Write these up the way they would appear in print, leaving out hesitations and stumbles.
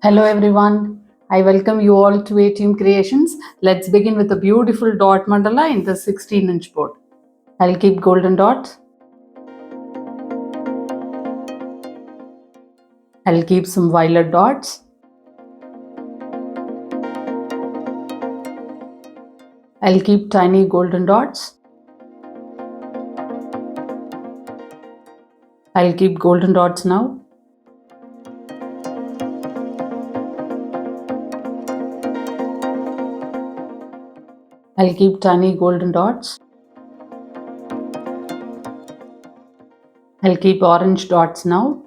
Hello everyone, I welcome you all to ATM Creations. Let's begin with a beautiful dot mandala in the 16-inch board. I'll keep golden dots. I'll keep some violet dots. I'll keep tiny golden dots. I'll keep golden dots now. I'll keep tiny golden dots. I'll keep orange dots now.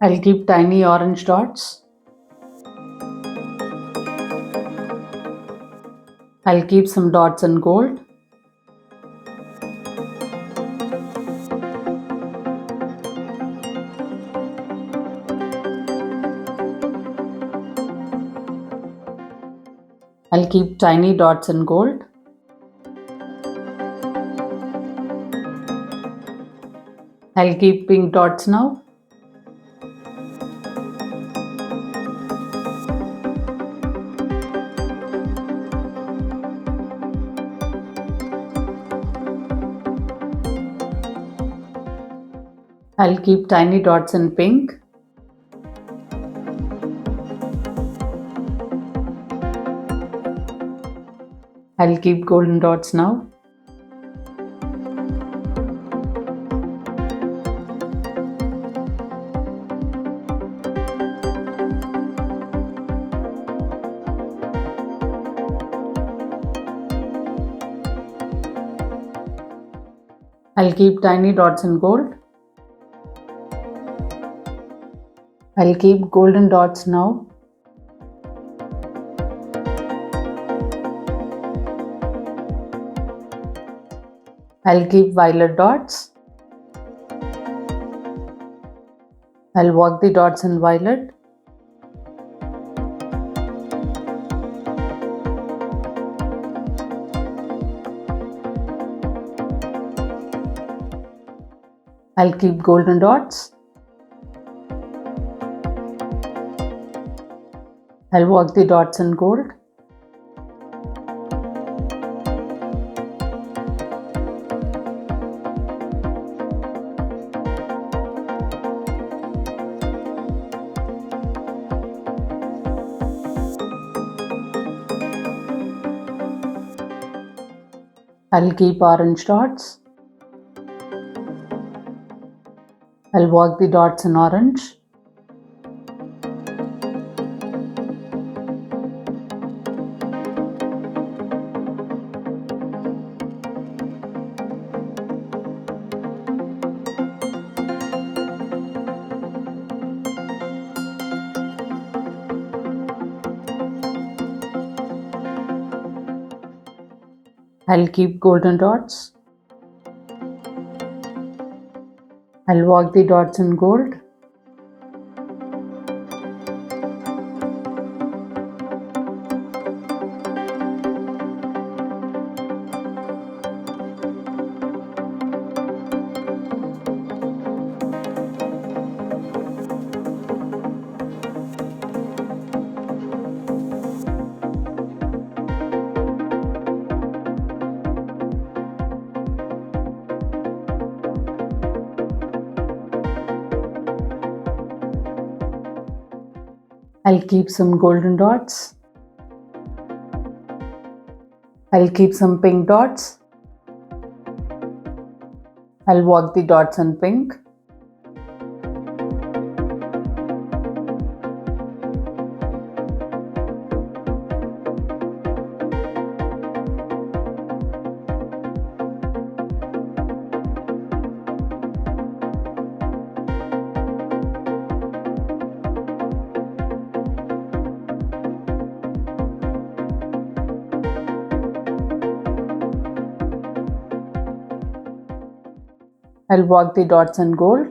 I'll keep tiny orange dots. I'll keep some dots in gold. I'll keep tiny dots in gold. I'll keep pink dots now. I'll keep tiny dots in pink. I'll keep golden dots now. I'll keep tiny dots in gold. I'll keep golden dots now. I'll keep violet dots. I'll work the dots in violet. I'll keep golden dots. I'll work the dots in gold. I'll keep orange dots. I'll work the dots in orange. I'll keep golden dots. I'll work the dots in gold. I'll keep some golden dots. I'll keep some pink dots. I'll work the dots in pink. I'll work the dots in gold.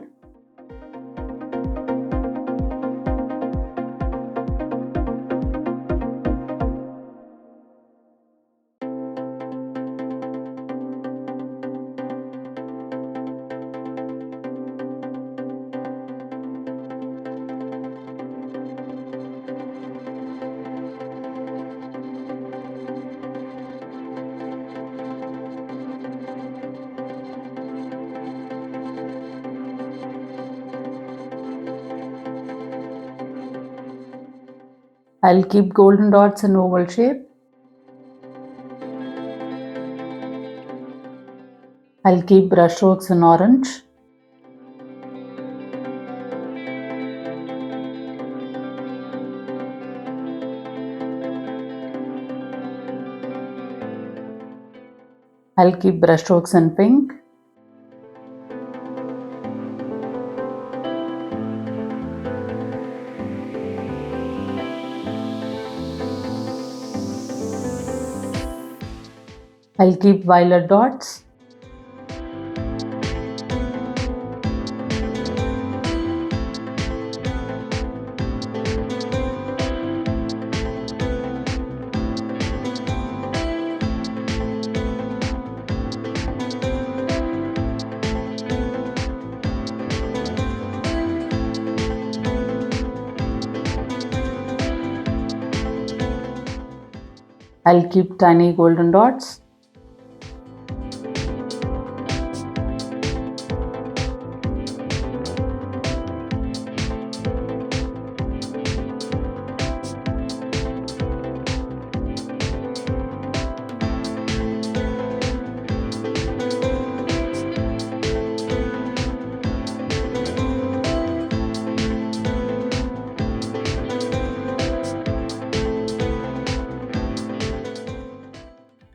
I'll keep golden dots in oval shape. I'll keep brush strokes in orange. I'll keep brush strokes in pink. I'll keep violet dots. I'll keep tiny golden dots.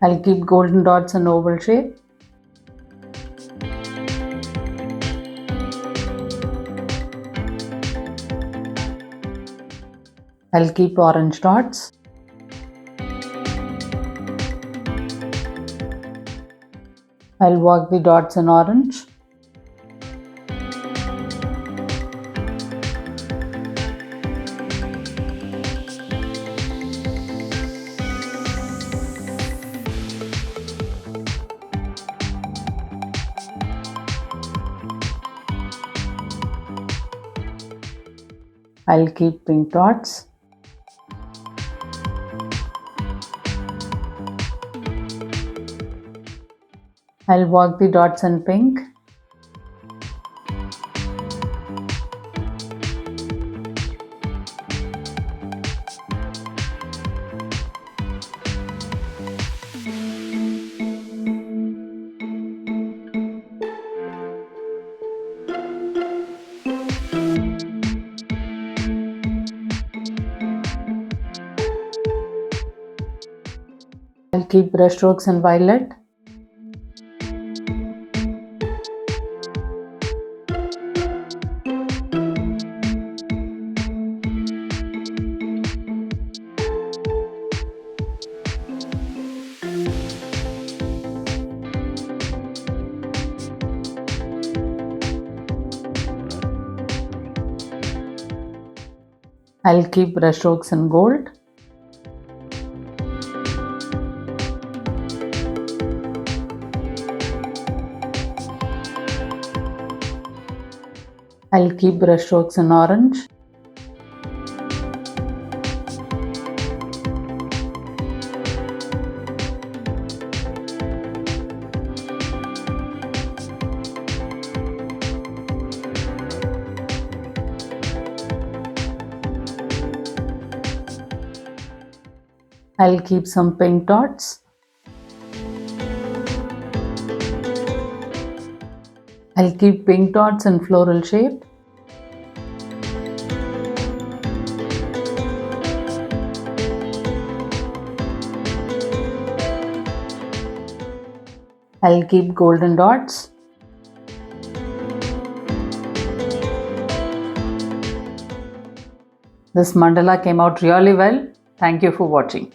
I'll keep golden dots in oval shape. I'll keep orange dots. I'll work the dots in orange. I'll keep pink dots. I'll work the dots in pink. I'll keep brush strokes in violet. I'll keep brush strokes in gold. I'll keep brush strokes in orange. I'll keep some pink dots. I'll keep pink dots in floral shape. I'll keep golden dots. This mandala came out really well. Thank you for watching.